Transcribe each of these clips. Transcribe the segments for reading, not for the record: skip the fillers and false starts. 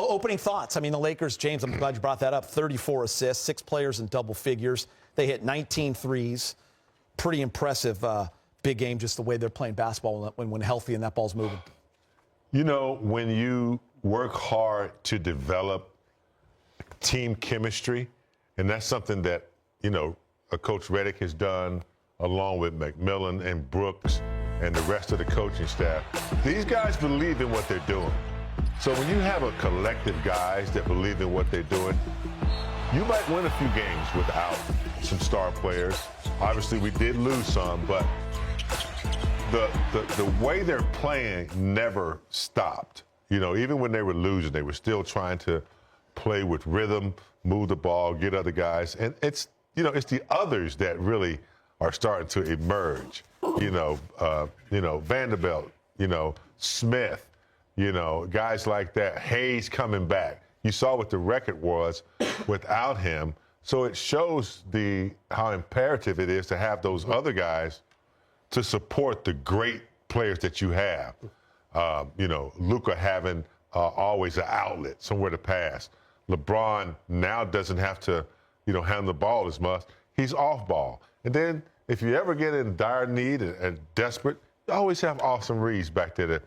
opening thoughts. I mean, the Lakers, James, I'm glad you brought that up. 34 assists, 6 players in double figures. They hit 19 threes. Pretty impressive big game, just the way they're playing basketball when healthy and that ball's moving. You know, when you work hard to develop team chemistry, and that's something that, you know, Coach Redick has done along with McMillan and Brooks and the rest of the coaching staff. These guys believe in what they're doing. So when you have a collective guys that believe in what they're doing, you might win a few games without some star players. Obviously, we did lose some, but the way they're playing never stopped. You know, even when they were losing, they were still trying to play with rhythm, move the ball, get other guys. And it's, you know, it's the others that really are starting to emerge. You know, Vanderbilt, you know, Smith, you know, guys like that. Hayes coming back. You saw what the record was without him. So it shows how imperative it is to have those other guys to support the great players that you have. You know, Luka having always an outlet, somewhere to pass. LeBron now doesn't have to, you know, handle the ball as much. He's off ball. And then if you ever get in dire need and desperate, you always have Austin Reaves back there to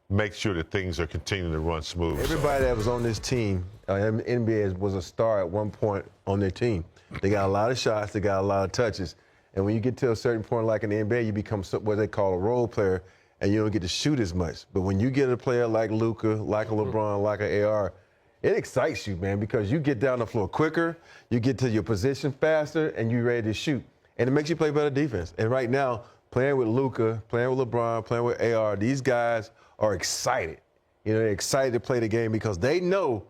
make sure that things are continuing to run smooth. Everybody that was on this team, NBA was a star at one point on their team. They got a lot of shots, they got a lot of touches. And when you get to a certain point like in the NBA, you become what they call a role player, and you don't get to shoot as much. But when you get a player like Luka, like a LeBron, like an AR, it excites you, man, because you get down the floor quicker, you get to your position faster, and you're ready to shoot. And it makes you play better defense. And right now, playing with Luka, playing with LeBron, playing with AR, these guys are excited. You know, they're excited to play the game because they know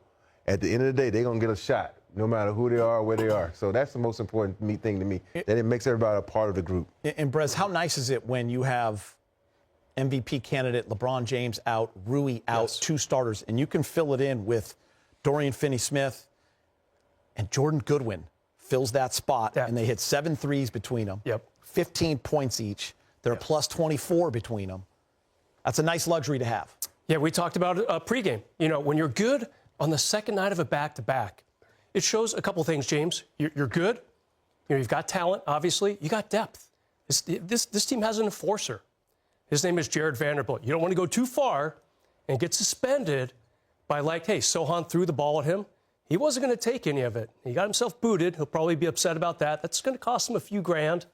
at the end of the day they're going to get a shot, no matter who they are or where they are. So that's the most important thing to me, that it makes everybody a part of the group. And, Brez, how nice is it when you have MVP candidate LeBron James out, Rui out, yes, 2 starters, and you can fill it in with Dorian Finney-Smith and Jordan Goodwin fills that spot, and they hit 7 threes between them, 15 points each. They're plus 24 between them. That's a nice luxury to have. Yeah, we talked about pregame. You know, when you're good on the second night of a back-to-back, it shows a couple things, James. You're good. You know, you've got talent, obviously. You got depth. This team has an enforcer. His name is Jared Vanderbilt. You don't want to go too far and get suspended by, like, hey, Sohan threw the ball at him. He wasn't going to take any of it. He got himself booted. He'll probably be upset about that. That's going to cost him a few grand.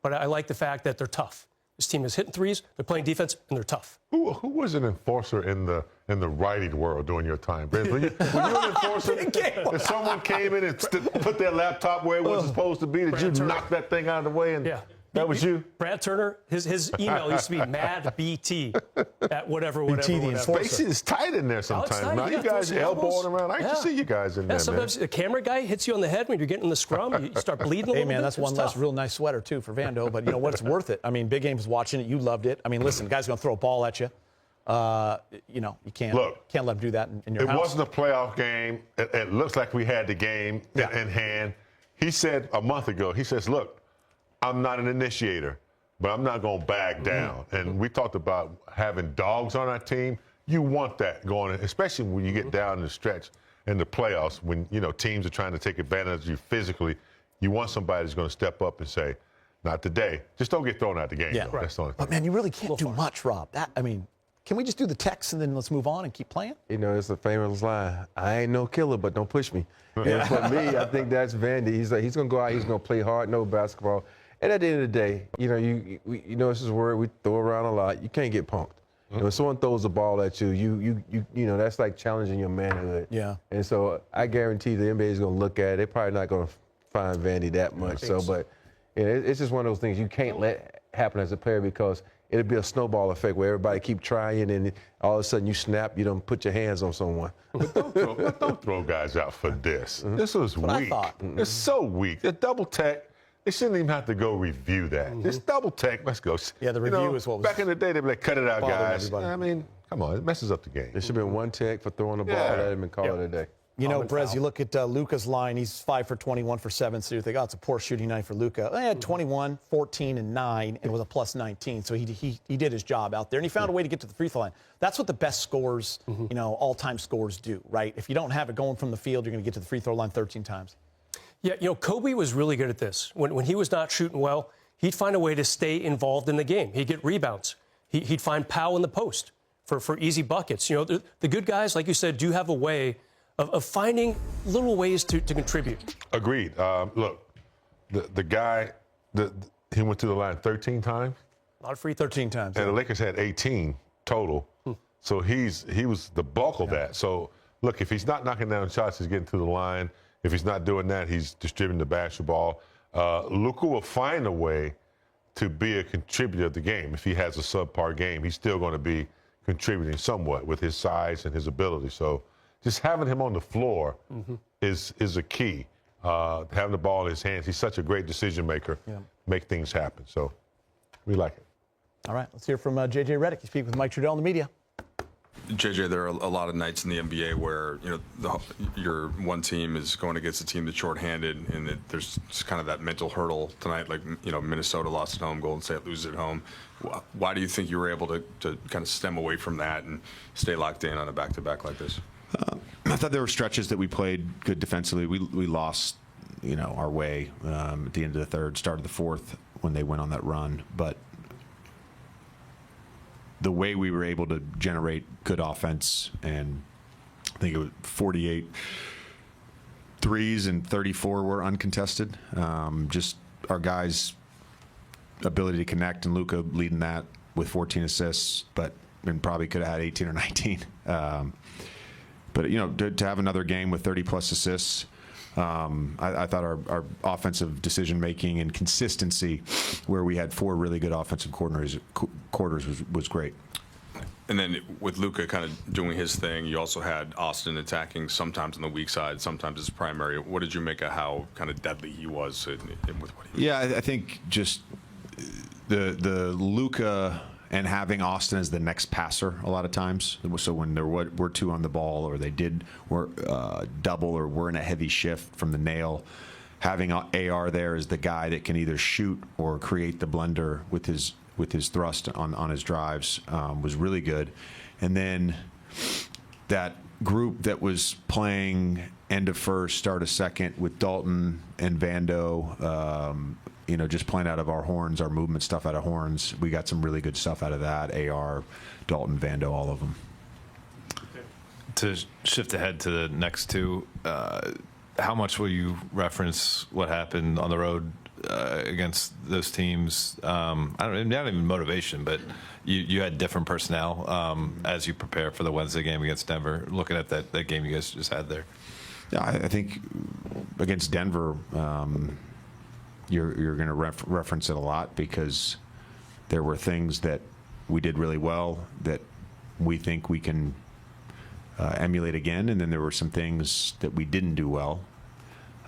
But I like the fact that they're tough. This team is hitting threes, they're playing defense, and they're tough. Who was an enforcer in the writing world during your time, Brez? Were you an enforcer? If someone came in and put their laptop where it was supposed to be, did you knock that thing out of the way? And that was you? Brad Turner, his email used to be madbt at whatever. BT, the space is tight in there sometimes. Now you guys elbowing around. I used to see you guys in there, sometimes a camera guy hits you on the head when you're getting in the scrum. You start bleeding a little bit. Hey, man, that's one less real nice sweater, too, for Vando. But you know what? It's worth it. I mean, Big Game was watching it. You loved it. I mean, listen, the guy's going to throw a ball at you. You know, you can't let him do that in your house. It wasn't a playoff game. It looks like we had the game in hand. He said a month ago, he says, look, I'm not an initiator, but I'm not going to back down. And we talked about having dogs on our team. You want that going, especially when you get down the stretch in the playoffs, when, you know, teams are trying to take advantage of you physically. You want somebody who's going to step up and say, not today. Just don't get thrown out the game. Yeah, right. That's the only thing. But, man, you really can't do much, Rob. I mean, can we just do the text and then let's move on and keep playing? You know, it's a famous line. I ain't no killer, but don't push me. And for me, I think that's Vandy. He's going to go out, he's going to play hard, no basketball. And at the end of the day, you know, you know, this is a word we throw around a lot. You can't get punked. You know, if someone throws a ball at you, you know, that's like challenging your manhood. Yeah. And so I guarantee the NBA is going to look at it. They're probably not going to find Vandy that much. But you know, it's just one of those things you can't let happen as a player because it'll be a snowball effect where everybody keep trying and all of a sudden you snap, you don't put your hands on someone. Don't throw guys out for this. This was weak. It's so weak. The double tech. They shouldn't even have to go review that. Just double tech. Let's go. Yeah, the review is what was. Back in the day, they'd be like, cut it out, guys. Everybody. I mean, come on. It messes up the game. There should have been one tech for throwing the ball at him and call it a day. You know, common Brez, foul. you look at Luka's line, he's 5 for 21 for 7, so you think, oh, it's a poor shooting night for Luka. He had 21, 14, and 9, and was a plus 19, so he did his job out there, and he found a way to get to the free throw line. That's what the best scorers, you know, all-time scorers do, right? If you don't have it going from the field, you're going to get to the free throw line 13 times. Yeah, you know, Kobe was really good at this. When he was not shooting well, he'd find a way to stay involved in the game. He'd get rebounds. He'd find Powell in the post for easy buckets. You know, the good guys, like you said, do have a way of finding little ways to contribute. Agreed. Look, the guy, he went to the line 13 times. A lot of free 13 times. And the Lakers had 18 total. So he was the bulk of that. So, look, if he's not knocking down shots, he's getting to the line. If he's not doing that, he's distributing the basketball. Luka will find a way to be a contributor of the game. If he has a subpar game, he's still going to be contributing somewhat with his size and his ability. So just having him on the floor is a key. Having the ball in his hands, he's such a great decision maker, make things happen. So we like it. All right, let's hear from J.J. Redick. He speaks with Mike Trudell in the media. JJ, there are a lot of nights in the NBA where your one team is going against a team that's shorthanded, and there's just kind of that mental hurdle tonight. Like Minnesota lost at home, Golden State loses at home. Why do you think you were able to kind of stem away from that and stay locked in on a back-to-back like this? I thought there were stretches that we played good defensively. We lost, our way at the end of the third, start of the fourth when they went on that run, but the way we were able to generate good offense, and I think it was 48 threes and 34 were uncontested. Just our guys' ability to connect, and Luka leading that with 14 assists, and probably could have had 18 or 19. But to have another game with 30-plus assists, I thought our offensive decision-making and consistency, where we had 4 really good offensive quarters was great. And then with Luka kind of doing his thing, you also had Austin attacking sometimes on the weak side, sometimes as primary. What did you make of how kind of deadly he was with what he was? Yeah, I think just the Luka and having Austin as the next passer a lot of times. So when there were 2 on the ball, or they were double, or were in a heavy shift from the nail, having AR there as the guy that can either shoot or create the blender with his thrust on his drives was really good. And then that group that was playing end of first, start of second with Dalton and Vando, just playing out of our horns, our movement stuff out of horns. We got some really good stuff out of that. AR, Dalton, Vando, all of them. To shift ahead to the next 2, how much will you reference what happened on the road against those teams? Not even motivation, but you had different personnel as you prepare for the Wednesday game against Denver. Looking at that game you guys just had there. Yeah, I think against Denver, you're going to reference it a lot, because there were things that we did really well that we think we can emulate again, and then there were some things that we didn't do well.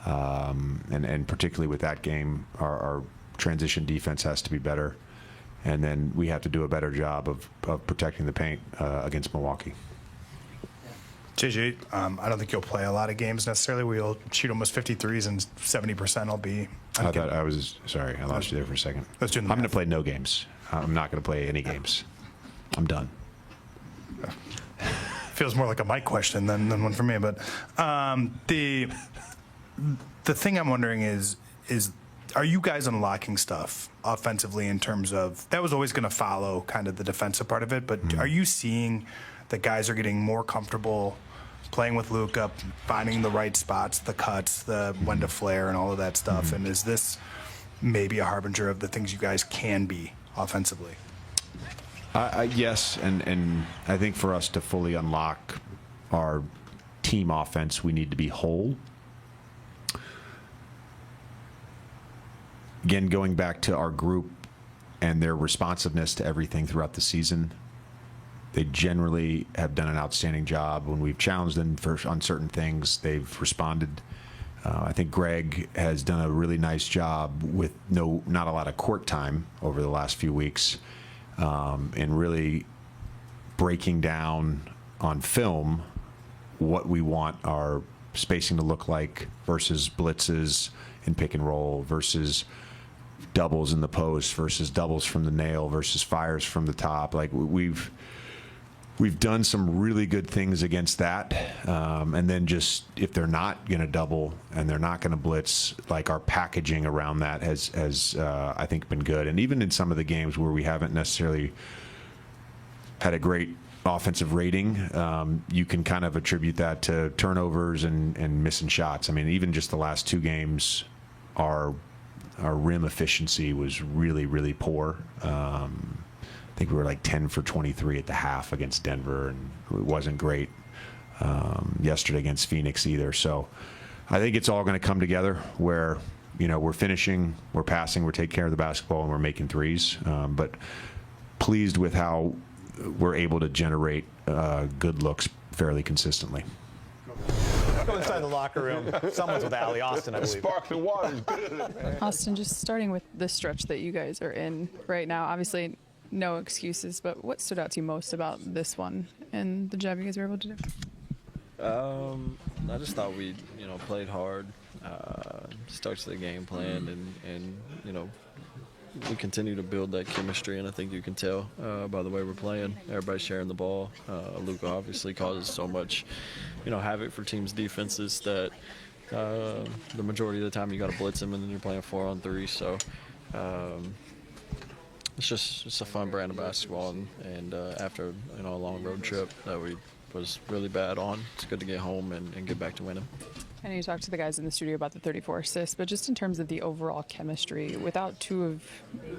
And particularly with that game, our transition defense has to be better, and then we have to do a better job of protecting the paint against Milwaukee. JJ, I don't think you'll play a lot of games necessarily. We'll shoot almost 53s, and 70% will be. I thought I was sorry. I lost you there for a second. I'm going to play no games. I'm not going to play any games. I'm done. Feels more like a Mike question than one for me. But the thing I'm wondering is are you guys unlocking stuff offensively in terms of that was always going to follow kind of the defensive part of it, but are you seeing that guys are getting more comfortable playing with Luka, finding the right spots, the cuts, the when to flare, and all of that stuff? And is this maybe a harbinger of the things you guys can be offensively? Yes, and I think for us to fully unlock our team offense, we need to be whole. Again, going back to our group and their responsiveness to everything throughout the season, they generally have done an outstanding job. When we've challenged them on certain things, they've responded. I think Greg has done a really nice job with not a lot of court time over the last few weeks, and really breaking down on film what we want our spacing to look like versus blitzes and pick and roll versus doubles in the post versus doubles from the nail versus fires from the top. Like we've done some really good things against that. And then just if they're not going to double and they're not going to blitz, like our packaging around that has I think been good. And even in some of the games where we haven't necessarily had a great offensive rating, you can kind of attribute that to turnovers and missing shots. I mean, even just the last 2 games, our rim efficiency was really, really poor. I think we were like 10 for 23 at the half against Denver, and it wasn't great yesterday against Phoenix either. So I think it's all going to come together where, we're finishing, we're passing, we're taking care of the basketball, and we're making threes. But pleased with how we're able to generate good looks fairly consistently. Go inside the locker room. Someone's with Allie. Austin, I believe. Sparkling water is good, man. Austin, just starting with the stretch that you guys are in right now, obviously no excuses, but what stood out to you most about this one and the job you guys were able to do? I just thought we, played hard, stuck to the game plan, and we continue to build that chemistry, and I think you can tell by the way we're playing. Everybody's sharing the ball. Luka obviously causes so much, havoc for teams' defenses that the majority of the time you got to blitz him, and then you're playing 4-on-3. So it's just a fun brand of basketball, and after a long road trip that we was really bad on, it's good to get home and get back to winning. I know you talked to the guys in the studio about the 34 assists, but just in terms of the overall chemistry, without 2 of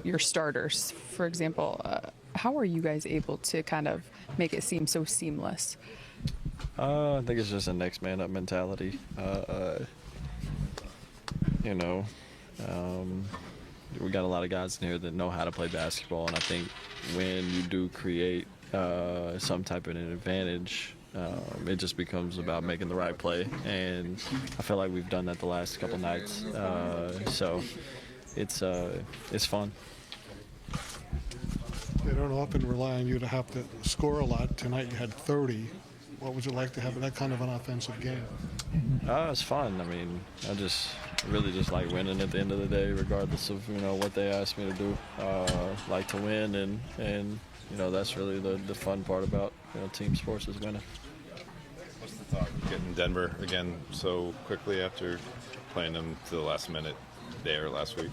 your starters, for example, how are you guys able to kind of make it seem so seamless? I think it's just a next man up mentality. We got a lot of guys in here that know how to play basketball, and I think when you do create some type of an advantage, it just becomes about making the right play, and I feel like we've done that the last couple nights. So it's fun. They don't often rely on you to have to score a lot. Tonight you had 30. What was it like to have that kind of an offensive game? It's fun. I mean, I really just like winning at the end of the day, regardless of what they ask me to do. Like to win, and that's really the fun part about team sports is winning. What's the thought of getting Denver again so quickly after playing them to the last minute there last week?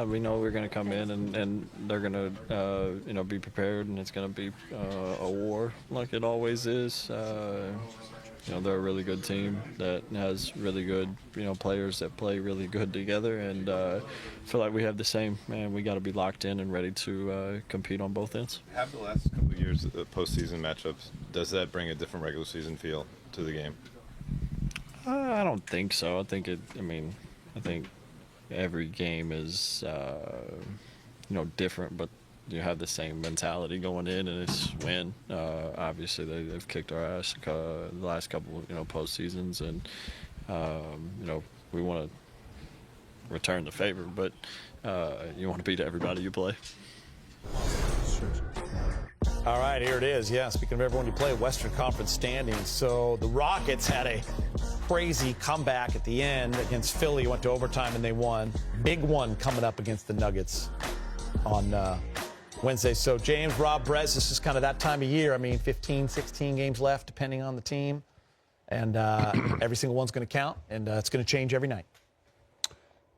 We know we're going to come in and they're going to be prepared, and it's going to be a war like it always is. They're a really good team that has really good players that play really good together, and I feel like we have the same, and we got to be locked in and ready to compete on both ends. Have the last couple of years postseason matchups, does that bring a different regular season feel to the game? I don't think so. I think every game is different, but you have the same mentality going in, and it's win. Obviously, they've kicked our ass the last couple postseasons, and we want to return the favor, but you want to beat everybody you play. All right, here it is. Yeah, speaking of everyone you play, Western Conference standings. So the Rockets had a crazy comeback at the end against Philly. Went to overtime and they won. Big one coming up against the Nuggets on Wednesday. So James, Rob, Brez, this is kind of that time of year. I mean, 15, 16 games left, depending on the team. And every single one's going to count, and it's going to change every night.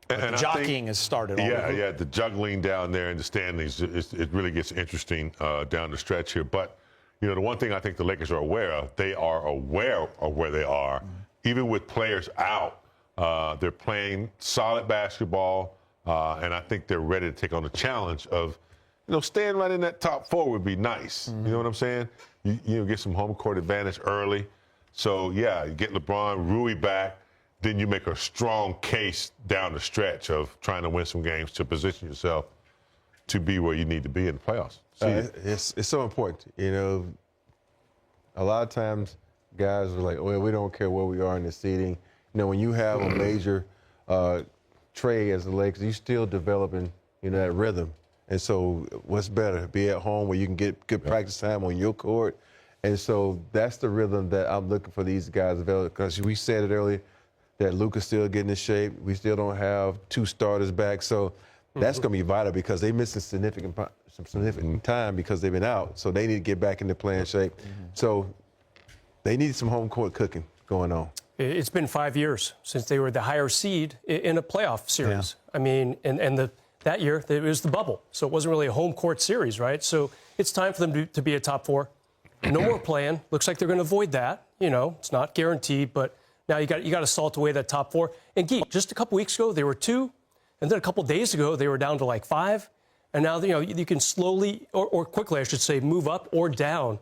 And the jockeying has started. Yeah, the juggling down there in the standings, it really gets interesting down the stretch here. But, the one thing I think the Lakers are aware of, they are aware of where they are. Mm-hmm. Even with players out, they're playing solid basketball, and I think they're ready to take on the challenge of, staying right in that top 4 would be nice. Mm-hmm. You know what I'm saying? You get some home court advantage early. So, yeah, you get LeBron, Rui back. Then you make a strong case down the stretch of trying to win some games to position yourself to be where you need to be in the playoffs. It's so important. A lot of times guys are like, well, we don't care where we are in the seeding. When you have a major trade as the Lakers, you're still developing that rhythm. And so what's better, be at home where you can get good practice time on your court And so that's the rhythm that I'm looking for these guys to develop, because we said it earlier that Luka's still getting in shape. We still don't have 2 starters back. So that's going to be vital, because they're missing some significant time because they've been out. So they need to get back into playing shape. So they need some home court cooking going on. It's been 5 years since they were the higher seed in a playoff series. I mean, that year it was the bubble, so it wasn't really a home court series, right? So it's time for them to be a top 4. No more playing. Looks like they're going to avoid that. You know, it's not guaranteed, but now you got to salt away that top 4. And Guy, just a couple weeks ago they were 2, and then a couple days ago they were down to like 5, and now you can slowly or quickly, I should say, move up or down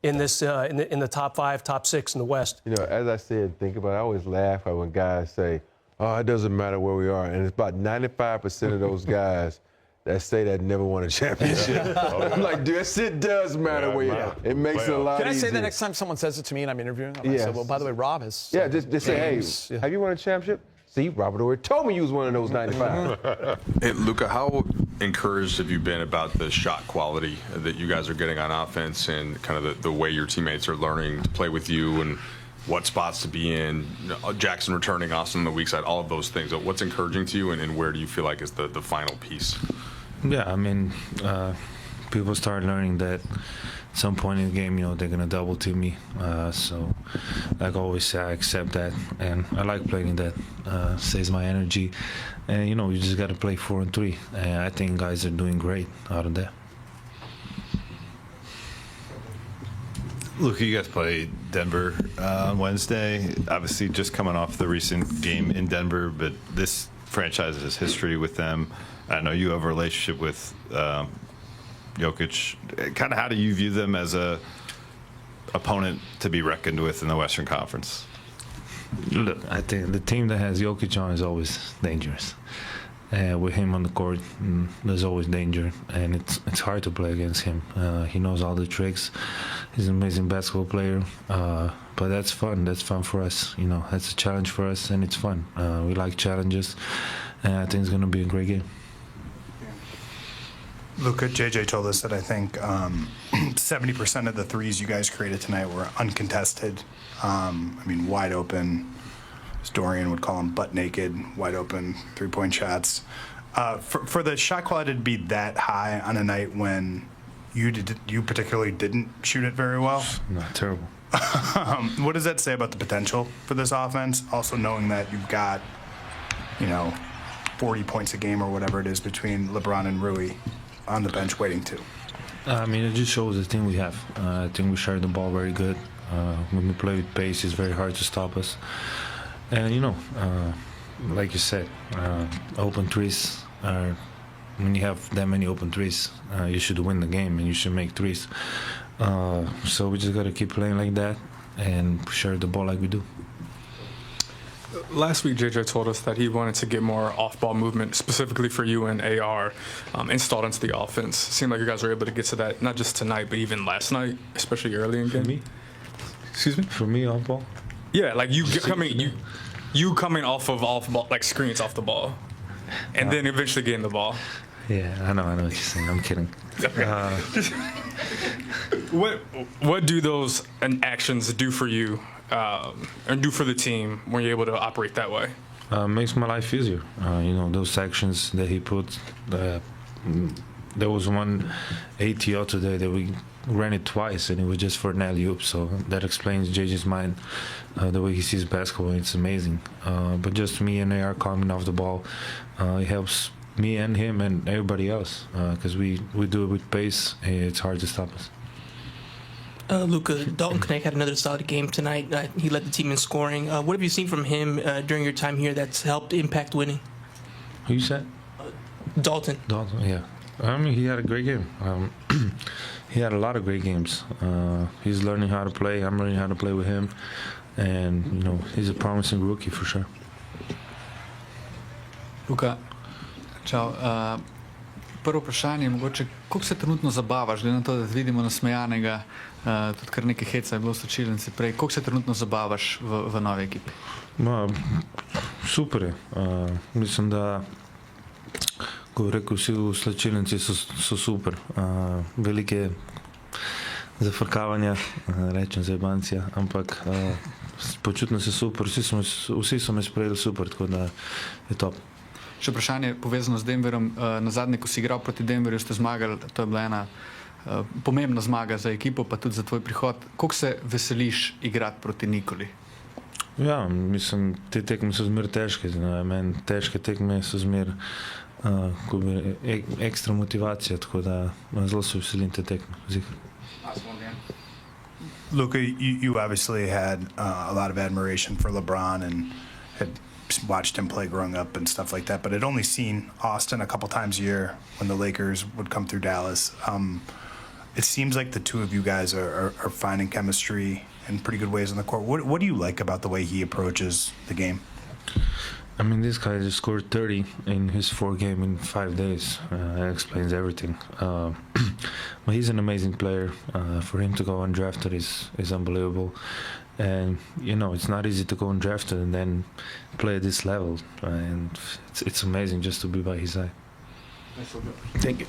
in this in the top 5, top 6 in the West. You know, as I said, think about it, I always laugh at when guys say, "Oh, it doesn't matter where we are," and it's about 95% of those guys that say that never won a championship. I'm like, dude, that shit does matter where you are. It makes it a lot Can I say easier. that next time someone says it to me and I'm interviewing them? I say, well, by the way, Rob has. Yeah, just say, hey, have you won a championship? See, Robert already told me you was one of those 95. Hey, Luka, how encouraged have you been about the shot quality that you guys are getting on offense, and kind of the way your teammates are learning to play with you, and what spots to be in, Jackson returning, Austin on the weak side, all of those things? What's encouraging to you, and where do you feel like is the final piece? Yeah, I mean, people start learning that at some point in the game, you know, they're going to double team me. So, like I always say, I accept that, and I like playing that. Saves my energy. And, you know, you just got to play 4 and 3. And I think guys are doing great out of there. Luka, you guys play Denver on Wednesday. Obviously, just coming off the recent game in Denver, but this franchise has history with them. I know you have a relationship with Jokic. Kind of how do you view them as a opponent to be reckoned with in the Western Conference? Look, I think the team that has Jokic on is always dangerous. With him on the court, there's always danger, and it's hard to play against him. He knows all the tricks. He's an amazing basketball player, but that's fun. That's fun for us. You know, that's a challenge for us, and it's fun. We like challenges, and I think it's going to be a great game. Luka, JJ told us that I think 70% of the threes you guys created tonight were uncontested. I mean, wide open. As Dorian would call them, butt naked, wide open 3-point shots. For the shot quality to be that high on a night when you particularly didn't shoot it very well. Not terrible. What does that say about the potential for this offense? Also knowing that you've got, 40 points a game or whatever it is between LeBron and Rui on the bench waiting too. I mean, it just shows the team we have. I think we share the ball very good. When we play with pace, it's very hard to stop us. And, like you said, open threes are, when you have that many open threes, you should win the game and you should make threes. So we just got to keep playing like that and share the ball like we do. Last week, JJ told us that he wanted to get more off-ball movement, specifically for you and AR, installed into the offense. Seemed like you guys were able to get to that, not just tonight, but even last night, especially early in the game. For me? Excuse me? For me, off-ball? Yeah, like you coming off ball, like screens off the ball, and then eventually getting the ball. Yeah, I know what you're saying. I'm kidding. What do those actions do for you, and do for the team when you're able to operate that way? Makes my life easier. Those actions that he put. There was one ATO today that we ran it twice, and it was just for an alley-oop. So that explains JJ's mind, the way he sees basketball. It's amazing. But just me and AR coming off the ball, it helps me and him and everybody else, because we do it with pace. It's hard to stop us. Luka, Dalton Knecht had another solid game tonight. He led the team in scoring. What have you seen from him during your time here that's helped impact winning? Who you said? Dalton. Dalton, yeah. I mean, he had a great game. He had a lot of great games. He's learning how to play. I'm learning how to play with him. And, he's a promising rookie for sure. Luka, čau. Prvo vprašanje je mogoče, koliko se trenutno zabavaš, glede na to, da vidimo nasmejanega, tudi kar nekaj heca je bilo v slačilnici prej, koliko se trenutno zabavaš v novi ekipi? Super je. Mislim, da, ko bi rekel, vsi v slačilnici so super. zafrkavanja, rečem zajebancija, ampak počutim se super, vsi so me sprejeli super, tako da je top. Še vprašanje povezano z Denverom. Na zadnje, ko si igral proti Denverju, ste zmagali, to je bila ena pomembna zmaga za ekipo, pa tudi za tvoj prihod. Koliko se veseliš igrati proti Nikoli? Ja, mislim, te tekme so zmer težke. Meni težke tekme so zmer ekstra motivacija, tako da zelo se veselim te tekme. Luka, you obviously had a lot of admiration for LeBron and had watched him play growing up and stuff like that, but I'd only seen Austin a couple times a year when the Lakers would come through Dallas. It seems like the two of you guys are finding chemistry in pretty good ways on the court. What do you like about the way he approaches the game? I mean, this guy just scored 30 in his 4 games in 5 days. That explains everything. But he's an amazing player. For him to go undrafted is unbelievable. And, you know, it's not easy to go undrafted and then play at this level. And it's amazing just to be by his side. Thank you.